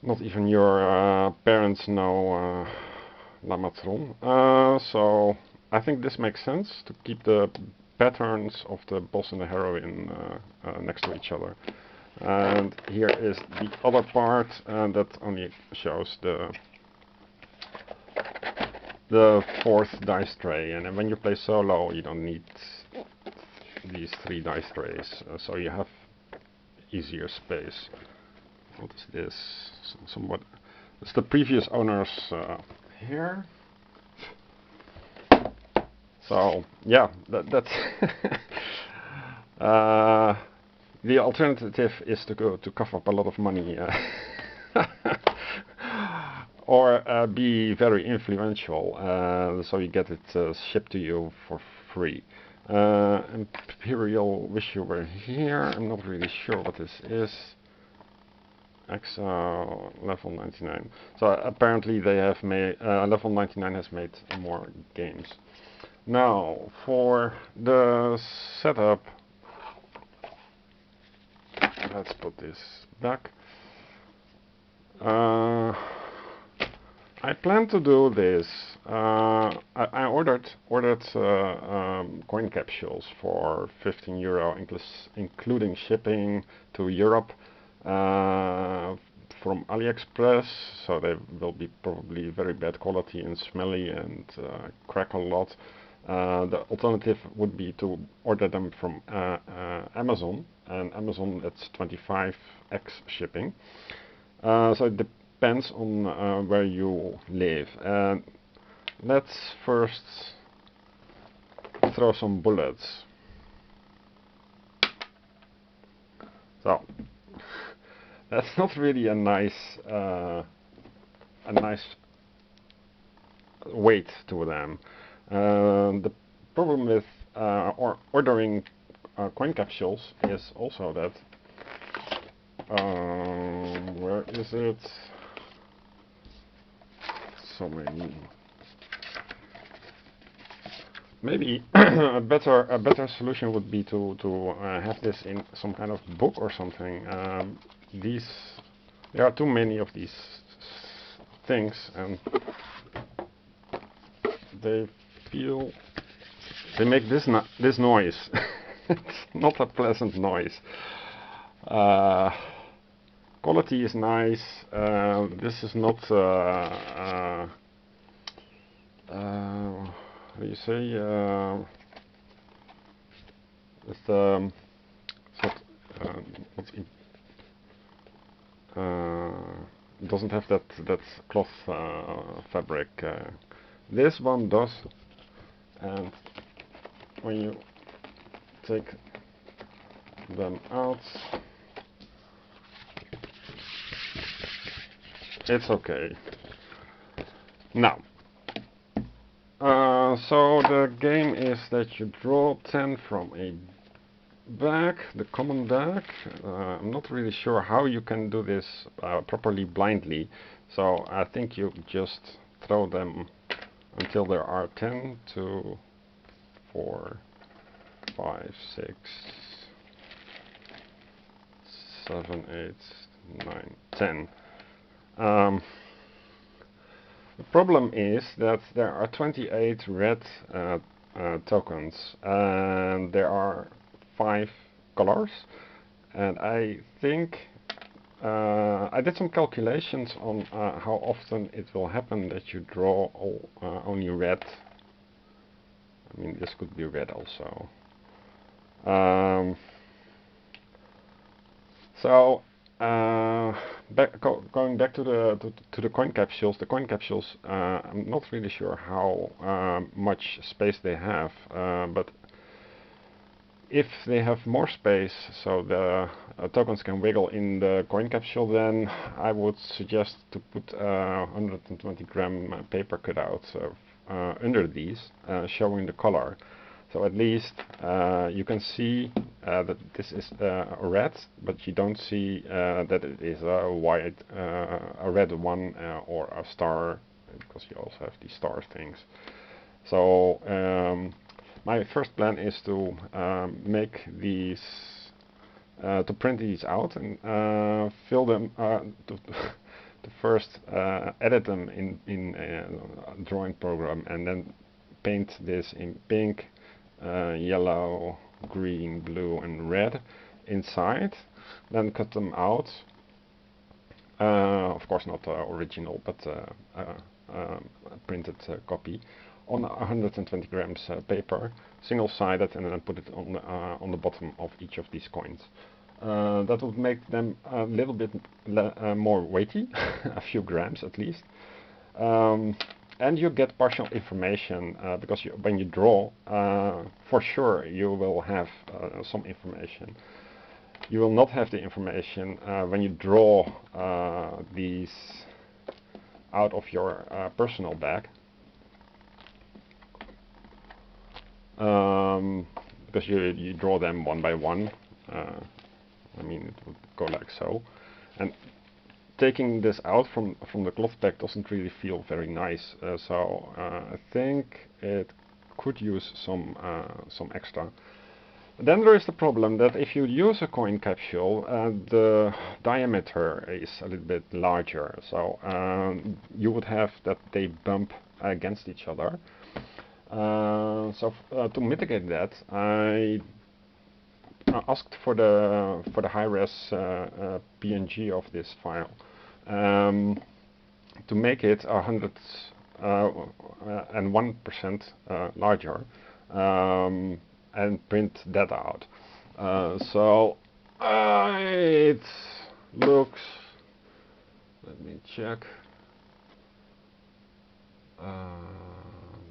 Not even your parents know Lamatron. So I think this makes sense to keep the patterns of the boss and the heroine next to each other. And here is the other part that only shows the fourth dice tray. And when you play solo, you don't need these 3 dice trays, so you have easier space. What is this? Somewhat. It's the previous owners here. So yeah, that's the alternative is to go to cough up a lot of money, or be very influential, so you get it shipped to you for free. Imperial, wish you were here. I'm not really sure what this is. EXO level 99. So apparently they have made level 99 has made more games. Now for the setup, let's put this back. I plan to do this. I ordered coin capsules for €15, including shipping to Europe from AliExpress. So they will be probably very bad quality and smelly and crack a lot. The alternative would be to order them from Amazon, and Amazon that's 25x shipping. So it depends on where you live. And let's first throw some bullets. So that's not really a nice weight to them. The problem with ordering coin capsules is also that where is it? So many. Maybe a better solution would be to have this in some kind of book or something. There are too many of these things, and they make this noise. It's not a pleasant noise. Quality is nice. This is not how do you say? It's doesn't have that cloth fabric. This one does, and when you take them out, it's okay. Now, so the game is that you draw 10 from a deck, the common deck. I'm not really sure how you can do this properly blindly, so I think you just throw them until there are 10, 2, 4, 5, 6, 7, 8, 9, 10. The problem is that there are 28 red tokens, and there are 5 colors, and I think I did some calculations on how often it will happen that you draw only red. I mean, this could be red also. So going back to the coin capsules. The coin capsules, I'm not really sure how much space they have, but if they have more space, so the tokens can wiggle in the coin capsule, then I would suggest to put 120 gram paper cutout under these, showing the color. So at least you can see that this is a red, but you don't see that it is a white, a red one or a star, because you also have these star things. So my first plan is to make these, to print these out and fill them, to first edit them in a drawing program and then paint this in pink, yellow, green, blue and red inside, then cut them out. Of course not original, but a printed copy on 120 grams paper, single-sided, and then put it on the bottom of each of these coins. That would make them a little bit more weighty, a few grams at least. And you get partial information because when you draw, for sure you will have some information. You will not have the information when you draw these out of your personal bag, because you draw them one by one. I mean, it would go like so, and taking this out from the cloth bag doesn't really feel very nice. So I think it could use some extra. Then there is the problem that if you use a coin capsule, the diameter is a little bit larger. So you would have that they bump against each other. So to mitigate that, I asked for the high-res PNG of this file to make it 101% larger and print that out. So it looks. Let me check.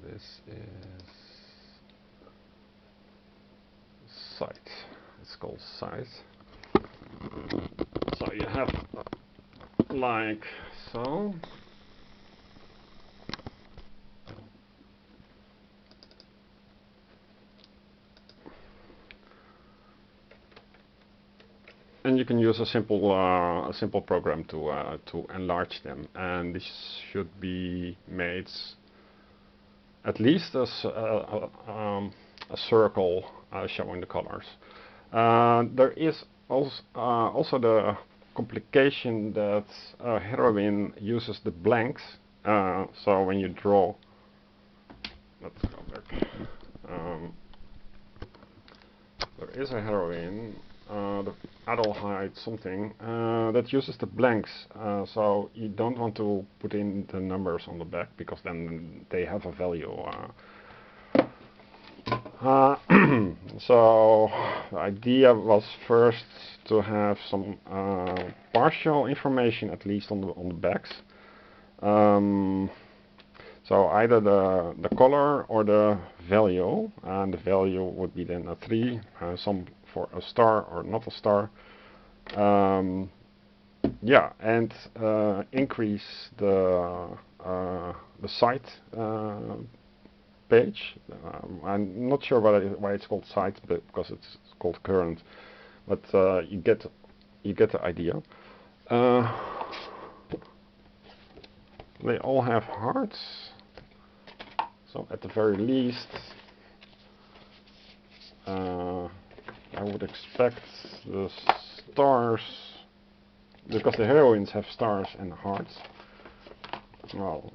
This is site. It's called site. So you have like so. And you can use a simple program to enlarge them, and this should be made at least as a circle showing the colors. There is also the complication that heroine uses the blanks. So when you draw, let's go back. There is a heroine, the Adelheid something, that uses the blanks. So you don't want to put in the numbers on the back because then they have a value. So the idea was first to have some partial information at least on the backs. So either the color or the value, and the value would be then a 3, some for a star or not a star. Yeah, and increase the site page. I'm not sure why it's called site, but because it's called current, but you get the idea. They all have hearts, so at the very least I would expect the stars, because the heroines have stars and hearts. Well,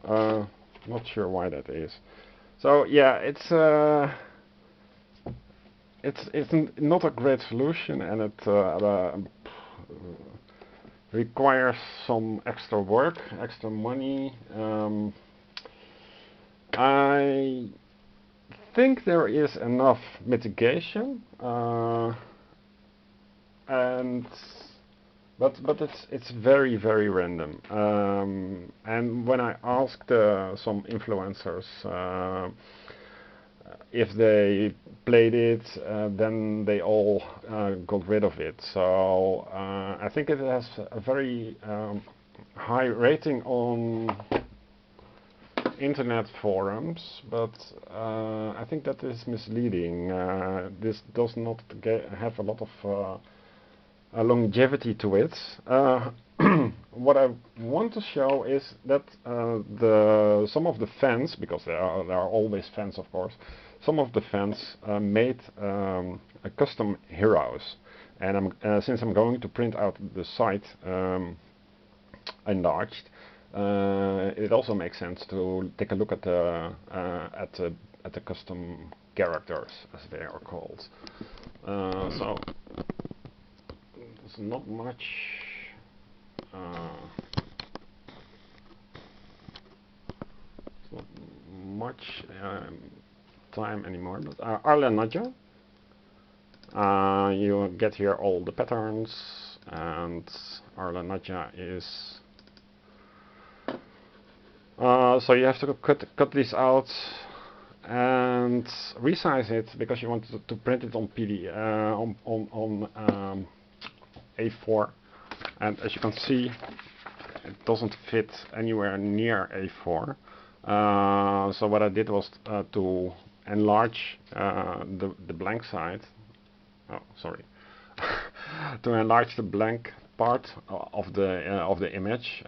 not sure why that is. So yeah, it's not a great solution, and it requires some extra work, extra money. I think there is enough mitigation, but it's very random. And when I asked some influencers if they played it, then they all got rid of it. So I think it has a very high rating on internet forums, but I think that is misleading. This does not have a lot of longevity to it. What I want to show is that some of the fans, because there are always fans, of course, some of the fans made custom heroes, and since I'm going to print out the site, enlarged, it also makes sense to take a look at the custom characters, as they are called. So there's not much. Not much time anymore, but Arla Nadja. You get here all the patterns, and Arla Nadja is. So you have to cut this out and resize it because you want to print it on PD on A4, and as you can see, it doesn't fit anywhere near A4. So what I did was to enlarge the blank side. Oh, sorry. To enlarge the blank part of the image.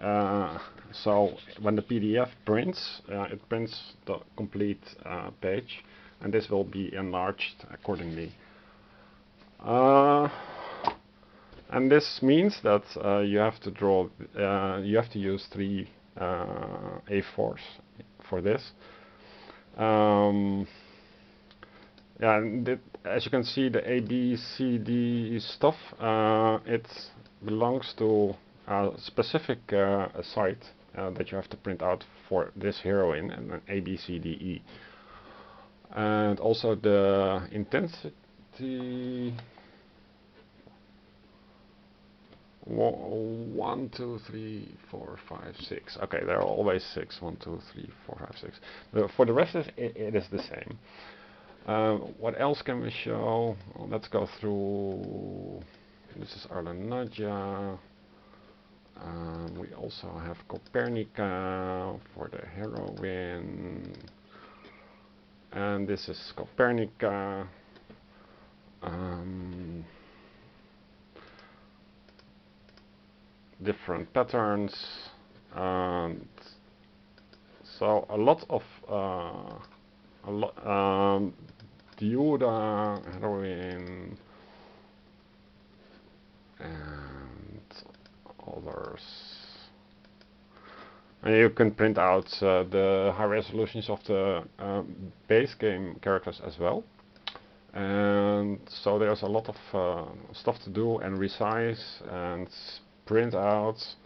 So when the PDF prints, it prints the complete page, and this will be enlarged accordingly. And this means that you have to draw. You have to use 3 A4s for this. Yeah, and as you can see, the A, B, C, D stuff, it belongs to a specific site that you have to print out for this heroine, and then A, B, C, D, E. And also the intensity. 1, 2, 3, 4, 5, 6. Okay, there are always 6. 1, 2, 3, 4, 5, 6. For the rest, it is the same. What else can we show? Well, let's go through. This is Arla Nadja. We also have Copernica for the heroine. And this is Copernica. Different patterns. And so a lot of Dioda, heroine, and others. And you can print out the high resolutions of the base game characters as well. And so there's a lot of stuff to do and resize and print out.